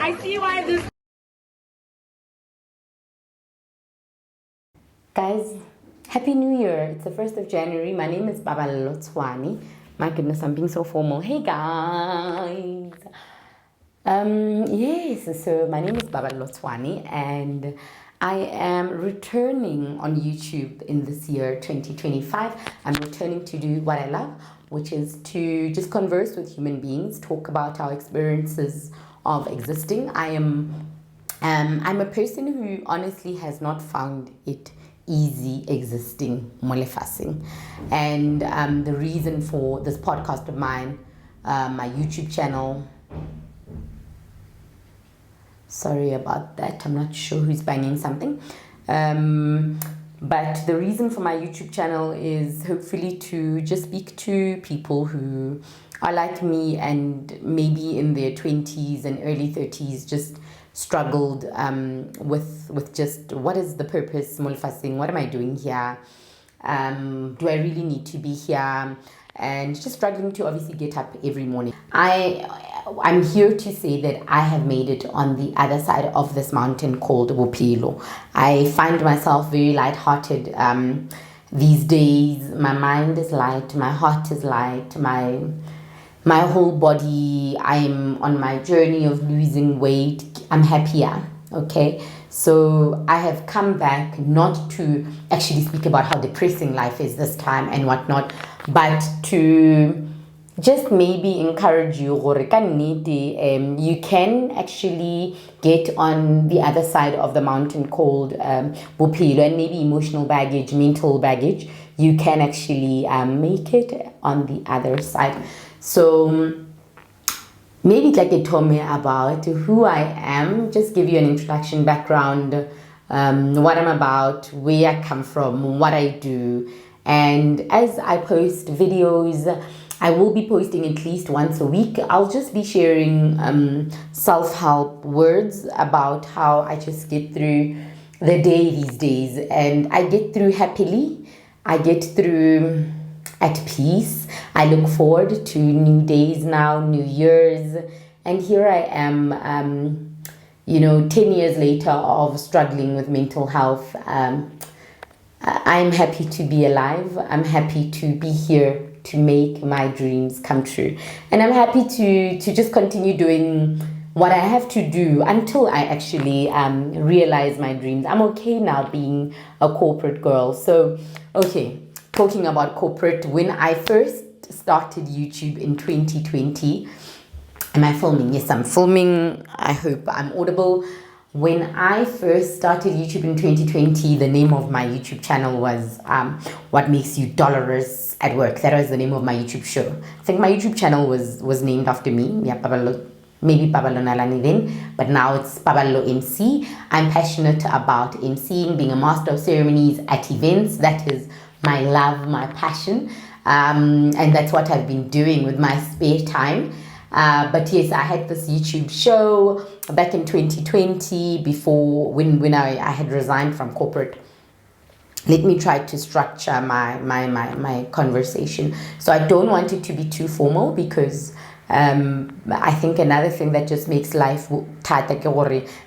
I see why this. Guys, Happy New Year. It's the 1st of January. My name is Babalelo Tswani. My goodness, I'm being so formal. Hey guys. Yes, so my name is Babalelo Tswani and I am returning on YouTube in this year 2025. I'm returning to do what I love, which is to just converse with human beings, talk about our experiences of existing. I'm a person who honestly has not found it easy existing molefasing, and the reason for this podcast of mine, my YouTube channel. Sorry about that. I'm not sure who's banging something. But the reason for my YouTube channel is hopefully to just speak to people who are like me and maybe in their 20s and early 30s just struggled with just what is the purpose, molfasing, what am I doing here? Do I really need to be here? And just struggling to obviously get up every morning. I'm here to say that I have made it on the other side of this mountain called Bophelo. I find myself very lighthearted these days. My mind is light, my heart is light, my whole body. I'm on my journey of losing weight. I'm happier, okay? So I have come back not to actually speak about how depressing life is this time and whatnot, but to just maybe encourage you, you can actually get on the other side of the mountain called Bophelo, and maybe emotional baggage, mental baggage, you can actually make it on the other side. So maybe like they told me about who I am, just give you an introduction, background, what I'm about, where I come from, what I do. And as I post videos, I will be posting at least once a week. I'll just be sharing self-help words about how I just get through the day these days. And I get through happily. I get through at peace. I look forward to new days now, new years. And here I am, 10 years later of struggling with mental health. I'm happy to be alive. I'm happy to be here to make my dreams come true. And I'm happy to just continue doing what I have to do until I actually realize my dreams. I'm okay now being a corporate girl. So, okay, talking about corporate, when I first started YouTube in 2020, am I filming? Yes, I'm filming. I hope I'm audible. When I first started YouTube in 2020, the name of my YouTube channel was What Makes You Dolorous at Work. That was the name of my YouTube show. I think my YouTube channel was named after me. Yeah, maybe Babalo Nalani then, but now it's Babalo MC. I'm passionate about MCing, being a master of ceremonies at events. That is my love, my passion. And that's what I've been doing with my spare time. But yes, I had this YouTube show back in 2020 before when I had resigned from corporate. Let me try to structure my conversation. So I don't want it to be too formal because I think another thing that just makes life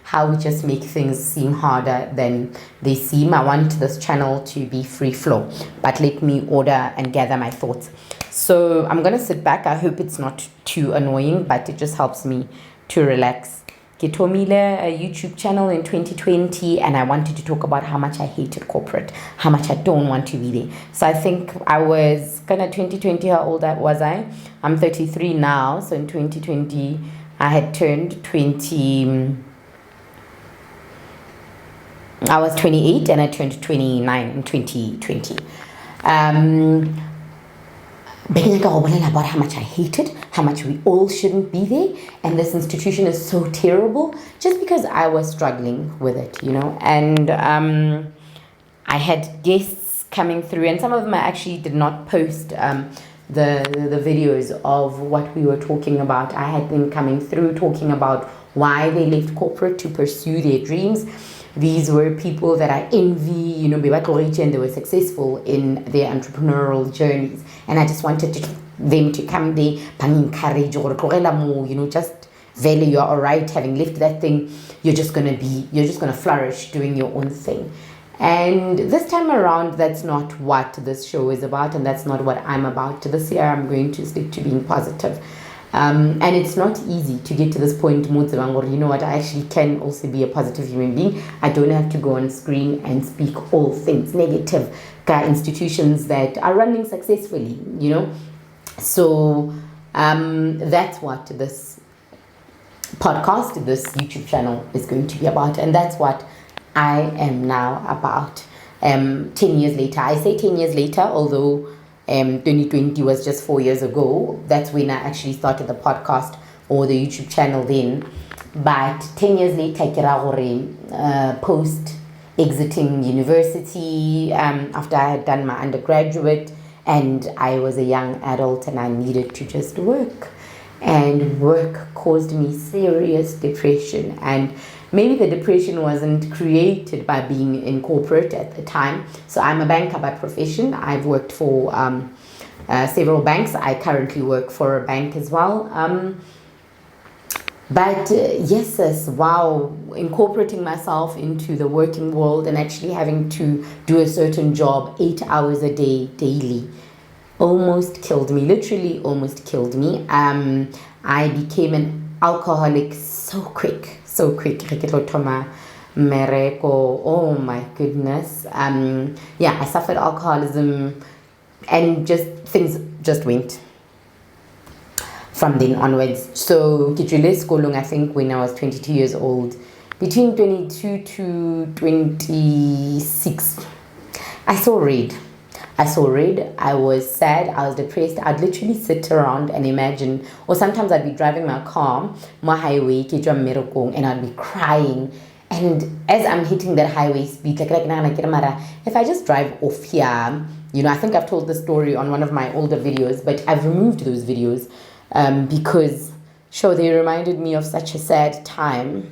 how we just make things seem harder than they seem. I want this channel to be free flow, but let me order and gather my thoughts. So I'm gonna sit back. I hope it's not too annoying, but it just helps me to relax. Getomile, a YouTube channel in 2020, and I wanted to talk about how much I hated corporate, how much I don't want to be there. So I think I was kind of 2020, how old was I? I'm 33 now, so in 2020, I had turned 20, I was 28 and I turned 29 in 2020. About how much I hated, how much we all shouldn't be there, and this institution is so terrible, just because I was struggling with it, and I had guests coming through, and some of them I actually did not post the videos of what we were talking about. I had them coming through talking about why they left corporate to pursue their dreams. These were people that I envy, and they were successful in their entrepreneurial journeys. And I just wanted them to come there, encourage, just Vele, you're all right, having left that thing, you're just gonna flourish doing your own thing. And this time around, that's not what this show is about, and that's not what I'm about. This year, I'm going to stick to being positive. And it's not easy to get to this point, or you know what, I actually can also be a positive human being. I don't have to go on screen and speak all things negative, institutions that are running successfully, you know. So that's what this podcast, this YouTube channel is going to be about, and that's what I am now about. 10 years later, I say 10 years later, although 2020 was just 4 years ago. That's when I actually started the podcast or the YouTube channel then. But 10 years later, post exiting university, after I had done my undergraduate, and I was a young adult and I needed to just work. And work caused me serious depression, and maybe the depression wasn't created by being in corporate at the time. So I'm a banker by profession. I've worked for several banks. I currently work for a bank as well. But yes, wow, incorporating myself into the working world and actually having to do a certain job 8 hours a day daily almost killed me, literally almost killed me. I became an alcoholic so quick. Oh my goodness. I suffered alcoholism, and just things just went from then onwards. So I think when I was 22 years old, between 22 to 26, I saw red. I was sad, I was depressed. I'd literally sit around and imagine, or sometimes I'd be driving my car, my highway, and I'd be crying. And as I'm hitting that highway speed, if I just drive off here, you know, I think I've told the story on one of my older videos, but I've removed those videos because, sure, they reminded me of such a sad time.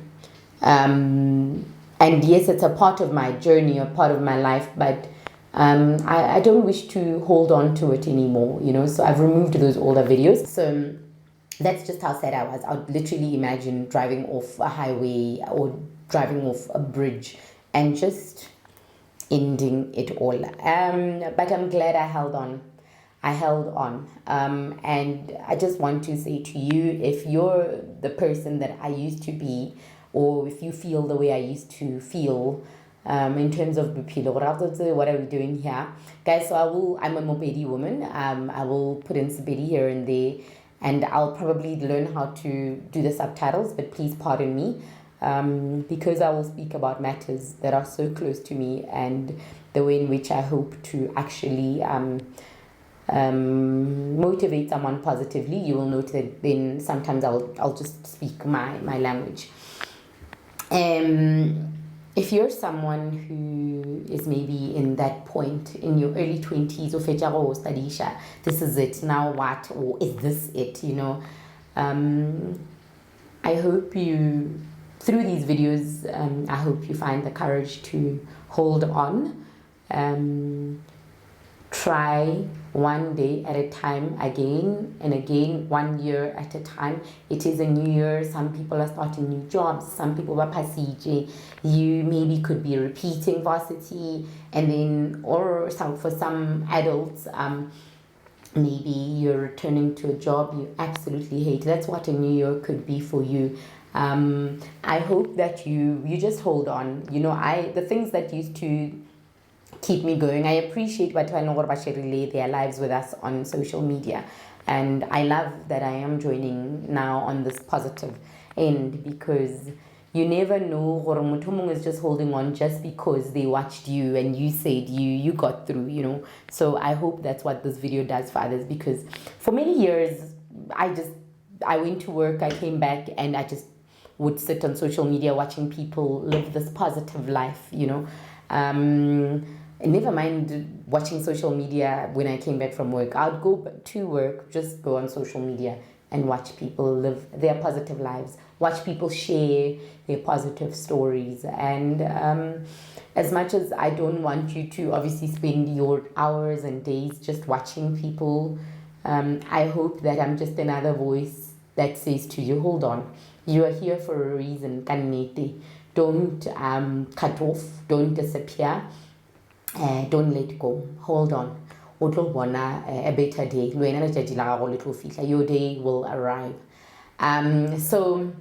And yes, it's a part of my journey, a part of my life, but I don't wish to hold on to it anymore, you know, so I've removed those older videos. So that's just how sad I was. I would literally imagine driving off a highway or driving off a bridge and just ending it all. But I'm glad I held on. And I just want to say to you, if you're the person that I used to be, or if you feel the way I used to feel, in terms of Bupilo, what are we doing here? Guys, so I'm a Mopedi woman. I will put in Sabedi here and there, and I'll probably learn how to do the subtitles, but please pardon me, because I will speak about matters that are so close to me and the way in which I hope to actually motivate someone positively. You will note that then sometimes I'll just speak my language. If you're someone who is maybe in that point in your early 20s, or Stadisha, this is it, now what, or is this it, you know, I hope you, through these videos, I hope you find the courage to hold on, try one day at a time, again and again, 1 year at a time. It is a new year. Some people are starting new jobs. Some people are passage. You maybe could be repeating varsity, and then, or for some adults, maybe you're returning to a job you absolutely hate. That's what a new year could be for you. I hope that you just hold on. You know, the things that used to keep me going. I appreciate what relay their lives with us on social media, and I love that I am joining now on this positive end, because you never know, Mutumung is just holding on just because they watched you and you said you got through, you know. So I hope that's what this video does for others, because for many years I went to work, I came back, and I just would sit on social media watching people live this positive life, you know. And never mind watching social media when I came back from work. I would go to work, just go on social media and watch people live their positive lives, watch people share their positive stories. And as much as I don't want you to obviously spend your hours and days just watching people, I hope that I'm just another voice that says to you, hold on. You are here for a reason, kannete. Don't cut off, don't disappear, don't let go. Hold on. A better day. Your day will arrive. So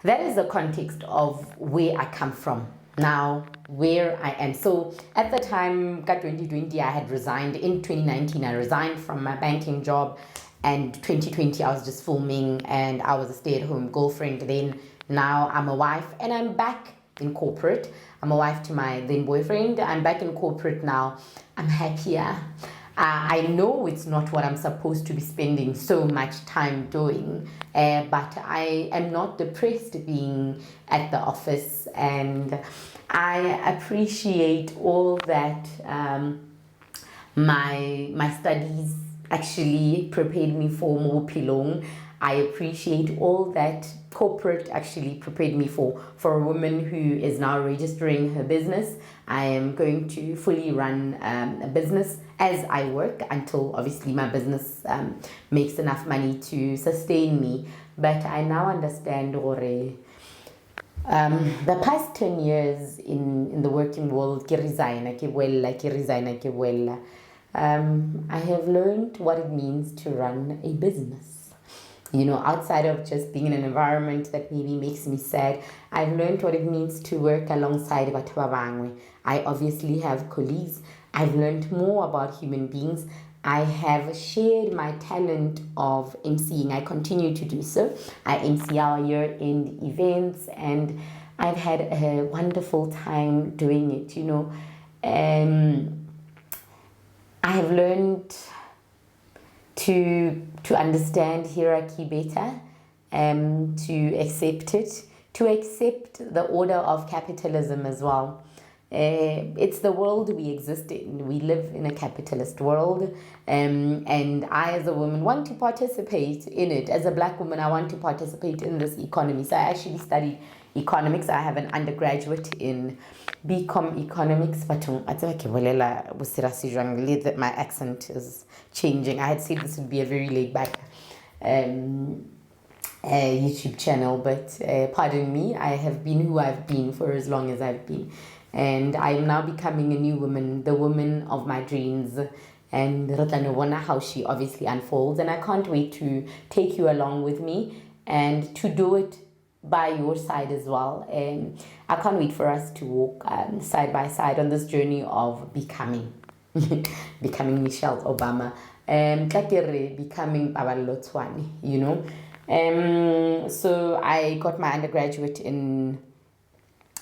that is the context of where I come from. Now, where I am. So at the time, 2020, I had resigned. In 2019, I resigned from my banking job. And 2020, I was just filming and I was a stay-at-home girlfriend. Then now I'm a wife and I'm back in corporate. I'm a wife to my then boyfriend. I'm back in corporate now. I'm happier. I know it's not what I'm supposed to be spending so much time doing, but I am not depressed being at the office, and I appreciate all that my studies actually prepared me for more pilong. I appreciate all that corporate actually prepared me for a woman who is now registering her business. I am going to fully run a business as I work until obviously my business makes enough money to sustain me. But I now understand the past 10 years in the working world, I have learned what it means to run a business. Outside of just being in an environment that maybe makes me sad, I've learned what it means to work alongside batho ba bangwe. I obviously have colleagues. I've learned more about human beings. I have shared my talent of emceeing. I continue to do so. I MC our year-end events, and I've had a wonderful time doing it. I have learned to understand hierarchy better, to accept it, to accept the order of capitalism as well. It's the world we exist in. We live in a capitalist world, and I as a woman want to participate in it. As a black woman, I want to participate in this economy. So I actually studied economics. I have an undergraduate in BCom economics, but my accent is changing. I had said this would be a very laid back YouTube channel, but pardon me, I have been who I've been for as long as I've been. And I am now becoming a new woman, the woman of my dreams. And how she obviously unfolds. And I can't wait to take you along with me and to do it by your side as well. And I can't wait for us to walk side by side on this journey of becoming. Becoming Michelle Obama. Becoming Paballo Tswane, So I got my undergraduate in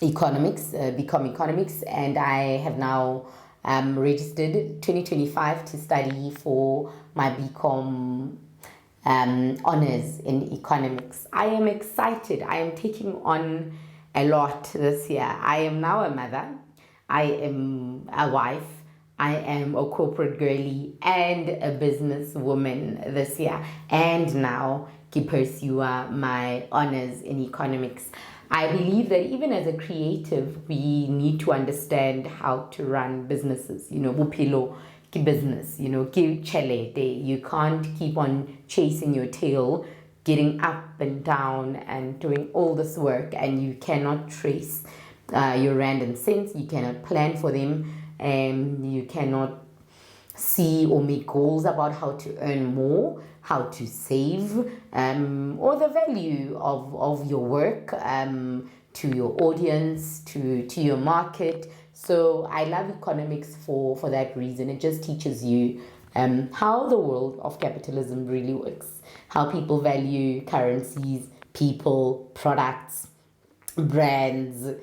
economics, BCom economics, and I have now registered 2025 to study for my BCom honors in economics. I am excited. I am taking on a lot this year. I am now a mother. I am a wife. I am a corporate girly and a business woman this year. And now I pursue my honors in economics. I believe that even as a creative, we need to understand how to run businesses. Bupilo business, you can't keep on chasing your tail, getting up and down and doing all this work, and you cannot trace your rand and cents. You cannot plan for them, and you cannot see or make goals about how to earn more, how to save, or the value of your work to your audience, to your market. So I love economics for that reason. It just teaches you how the world of capitalism really works, how people value currencies, people, products, brands,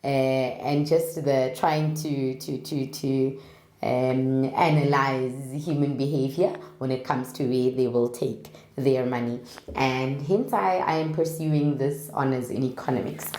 and just the trying to analyze human behavior when it comes to where they will take their money. And hence I am pursuing this honors in economics.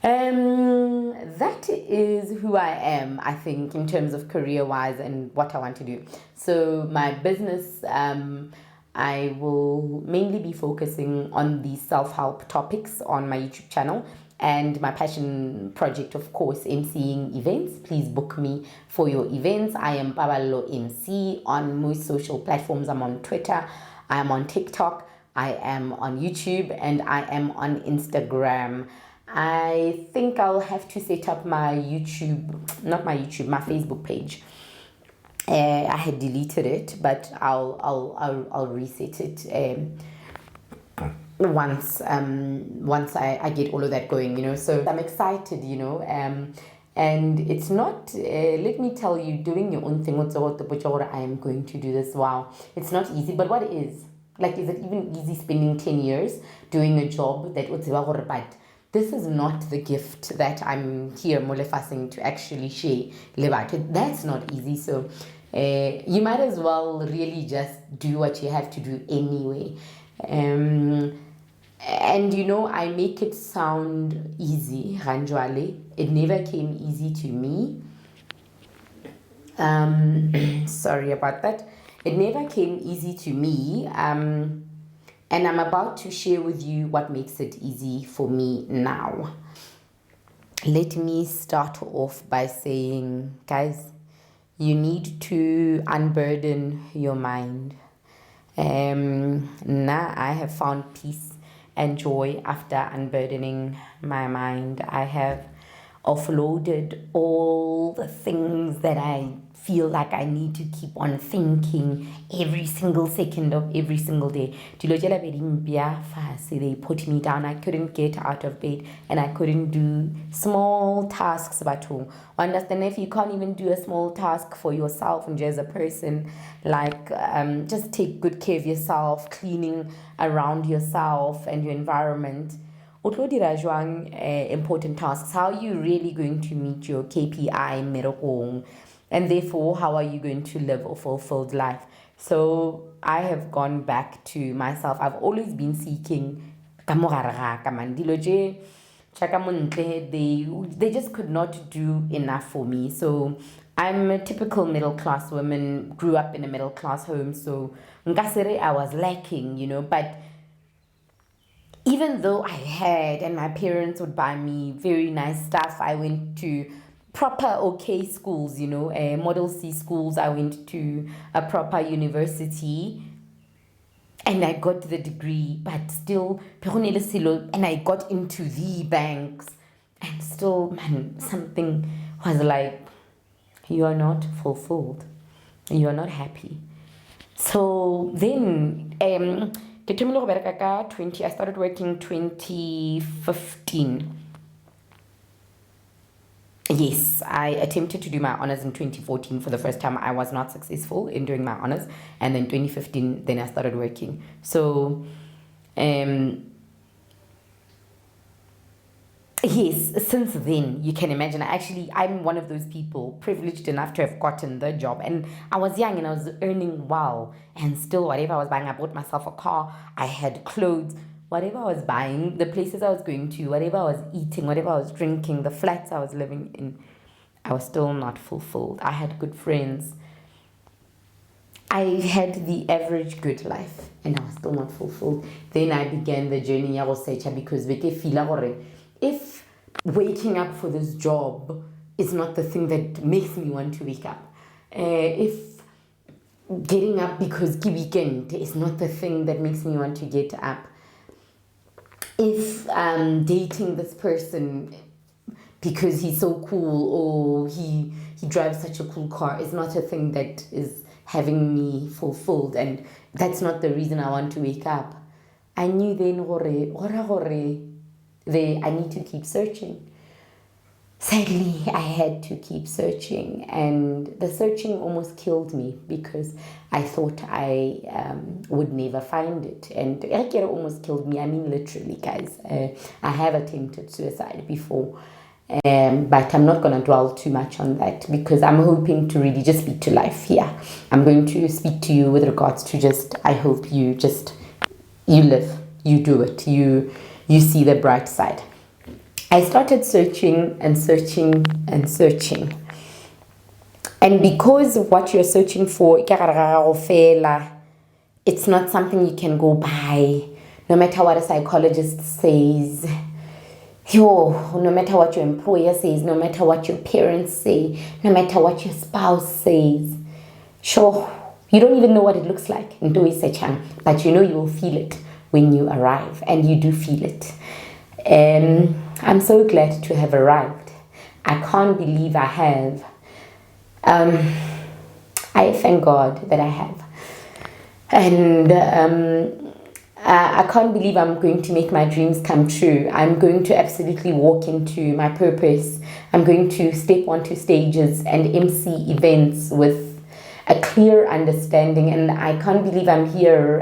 That is who I am, I think, in terms of career-wise and what I want to do. So my business, I will mainly be focusing on the self-help topics on my YouTube channel. And my passion project, of course, emceeing events. Please book me for your events. I am Paballo MC on most social platforms. I'm on Twitter. I'm on TikTok. I am on YouTube, and I am on Instagram. I think I'll have to set up my my Facebook page. I had deleted it, but I'll reset it once I get all of that going, So I'm excited, and it's not, let me tell you, doing your own thing, I am going to do this. Wow, it's not easy, but what is? Like, is it even easy spending 10 years doing a job that but this is not the gift that I'm here molefasing to actually share. That's not easy. So you might as well really just do what you have to do anyway. And I make it sound easy, Ranjwale. It never came easy to me. Sorry about that. It never came easy to me. And I'm about to share with you what makes it easy for me now. Let me start off by saying, guys, you need to unburden your mind. Now I have found peace and joy after unburdening my mind. I have offloaded all the things that I feel like I need to keep on thinking every single second of every single day. They put me down. I couldn't get out of bed, and I couldn't do small tasks at home. Understand, if you can't even do a small task for yourself and as a person, like just take good care of yourself, cleaning around yourself and your environment. Important tasks. How are you really going to meet your KPI merokong? And therefore, how are you going to live a fulfilled life? So I have gone back to myself. I've always been seeking they just could not do enough for me. So I'm a typical middle class woman, grew up in a middle class home. So I was lacking, but even though I had, and my parents would buy me very nice stuff, I went to proper okay schools, Model C schools. I went to a proper university, and I got the degree, but still, and I got into the banks, and still, something was like, you are not fulfilled, you are not happy. So then, I started working 2015. Yes, I attempted to do my honors in 2014 for the first time. I was not successful in doing my honors. And then 2015, then I started working. So, yes, since then, you can imagine, I'm one of those people privileged enough to have gotten the job. And I was young and I was earning well. And still, whatever I was buying, I bought myself a car, I had clothes. Whatever I was buying, the places I was going to, whatever I was eating, whatever I was drinking, the flats I was living in, I was still not fulfilled. I had good friends. I had the average good life, and I was still not fulfilled. Then I began the journey because if waking up for this job is not the thing that makes me want to wake up, if getting up because ki weekend is not the thing that makes me want to get up, if dating this person because he's so cool or he drives such a cool car is not a thing that is having me fulfilled, and that's not the reason I want to wake up, I knew then I need to keep searching. Sadly, I had to keep searching, and the searching almost killed me because I thought I would never find it. And it almost killed me. I mean, literally, guys. I have attempted suicide before, but I'm not going to dwell too much on that because I'm hoping to really just speak to life here. I'm going to speak to you with regards to I hope you live, you do it, you see the bright side. I started searching and searching and searching. And because what you're searching for, it's not something you can go by. No matter what a psychologist says, no matter what your employer says, no matter what your parents say, no matter what your spouse says, sure, you don't even know what it looks like, but you will feel it. when you arrive, and you do feel it. I'm so glad to have arrived. I can't believe I have. I thank God that I have. And I can't believe I'm going to make my dreams come true. I'm going to absolutely walk into my purpose. I'm going to step onto stages and MC events with a clear understanding. And I can't believe I'm here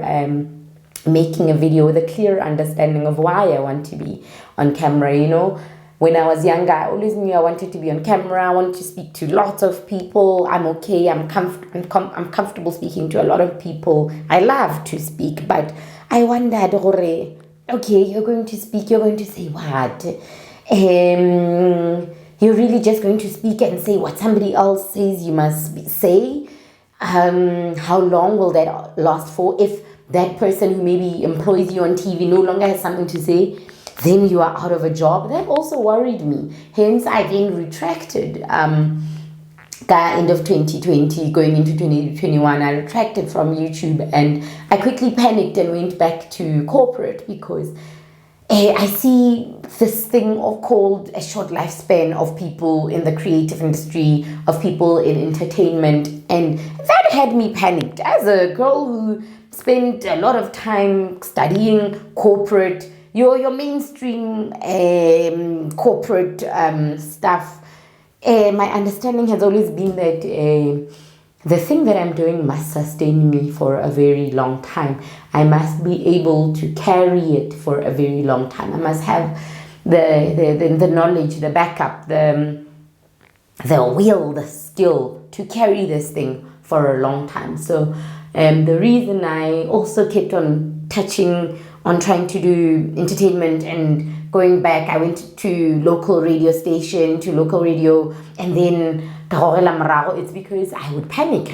making a video with a clear understanding of why I want to be on camera. You know, when I was younger, I always knew I wanted to be on camera. I wanted to speak to lots of people. I'm okay. I'm comfortable speaking to a lot of people. I love to speak, but I wondered, okay, you're going to speak. You're going to say what? You're really just going to speak and say what somebody else says you must say? How long will that last for? If that person who maybe employs you on TV no longer has something to say, then you are out of a job. That also worried me. Hence, I then retracted. End of 2020, going into 2021, I retracted from YouTube, and I quickly panicked and went back to corporate because I see this thing called a short lifespan of people in the creative industry, of people in entertainment, and that had me panicked. As a girl who spent a lot of time studying corporate, your mainstream corporate stuff, my understanding has always been that the thing that I'm doing must sustain me for a very long time. I must be able to carry it for a very long time. I must have the knowledge, the backup, the will, the skill to carry this thing for a long time. So the reason I also kept on touching on trying to do entertainment and going back, I went to local radio station, to local radio, and then it's because I would panic.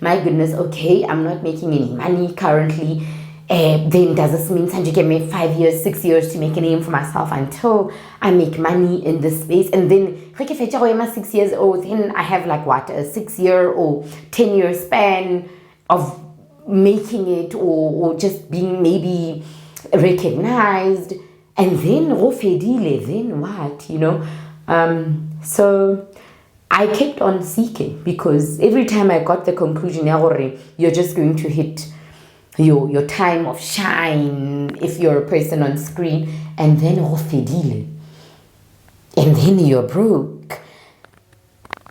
My goodness, okay, I'm not making any money currently. Then does this mean Sanji can make 5 years, 6 years to make a name for myself until I make money in this space? And then if I'm 6 years old, then I have like what, a 6 year or 10 year span of making it or just being maybe recognized, and then then what, you know? So I kept on seeking, because every time I got the conclusion, you're just going to hit your time of shine if you're a person on screen, and then and then you're broke,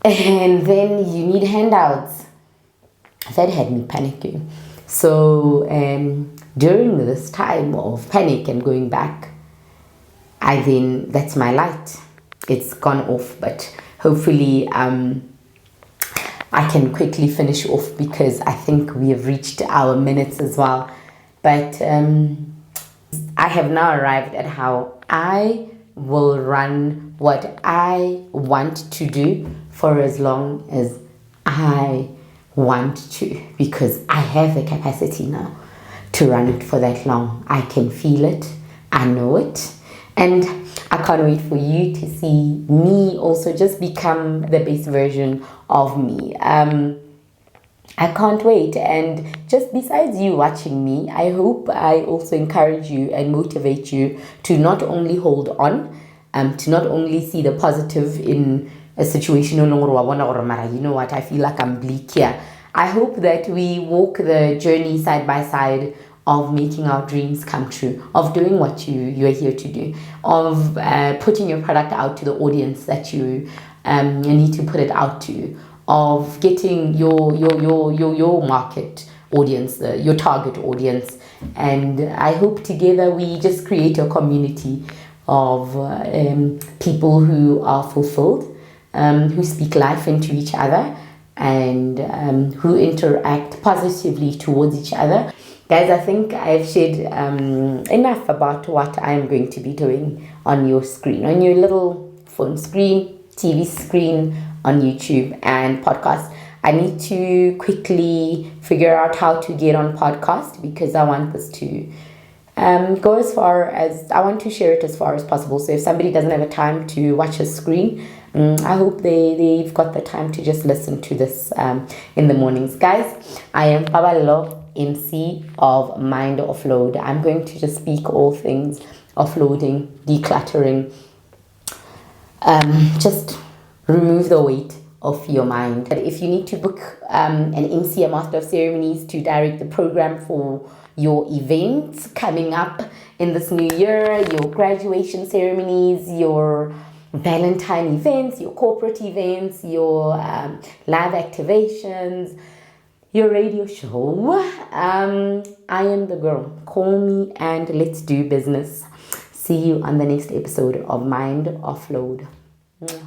and then you need handouts. That had me panicking. So during this time of panic and going back, that's my light. It's gone off, but hopefully I can quickly finish off, because I think we have reached our minutes as well. But I have now arrived at how I will run what I want to do for as long as I want to, because I have the capacity now to run it for that long. I can feel it, I know it, and I can't wait for you to see me also just become the best version of me. I can't wait. And just besides you watching me, I hope I also encourage you and motivate you to not only hold on, to not only see the positive in a situation, you know what, I feel like I'm bleak here. I hope that we walk the journey side by side of making our dreams come true, of doing what you're here to do, of putting your product out to the audience that you need to put it out to, of getting your market audience, your target audience. And I hope together we just create a community of people who are fulfilled, who speak life into each other, and who interact positively towards each other. Guys, I think I've shared enough about what I'm going to be doing on your screen, on your little phone screen, TV screen, on YouTube and podcast. I need to quickly figure out how to get on podcast, because I want this to go as far as, I want to share it as far as possible. So if somebody doesn't have a time to watch a screen, I hope they've got the time to just listen to this in the mornings. Guys, I am Paballo. MC of Mind Offload. I'm going to just speak all things offloading, decluttering, just remove the weight of your mind. But if you need to book an MC, a Master of Ceremonies, to direct the program for your events coming up in this new year, your graduation ceremonies, your Valentine events, your corporate events, your live activations, your radio show, I am the girl. Call me and let's do business. See you on the next episode of Mind Offload. Yeah.